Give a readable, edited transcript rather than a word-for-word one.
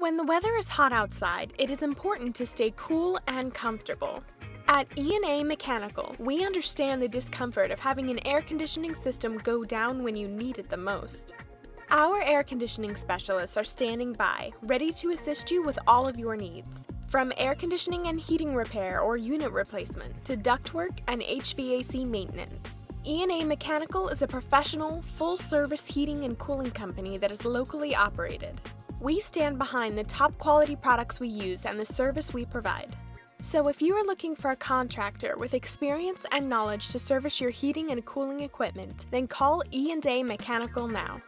When the weather is hot outside, it is important to stay cool and comfortable. At E&A Mechanical, we understand the discomfort of having an air conditioning system go down when you need it the most. Our air conditioning specialists are standing by, ready to assist you with all of your needs. From air conditioning and heating repair or unit replacement to ductwork and HVAC maintenance. E&A Mechanical is a professional, full-service heating and cooling company that is locally operated. We stand behind the top quality products we use and the service we provide. So if you are looking for a contractor with experience and knowledge to service your heating and cooling equipment, then call E&A Mechanical now.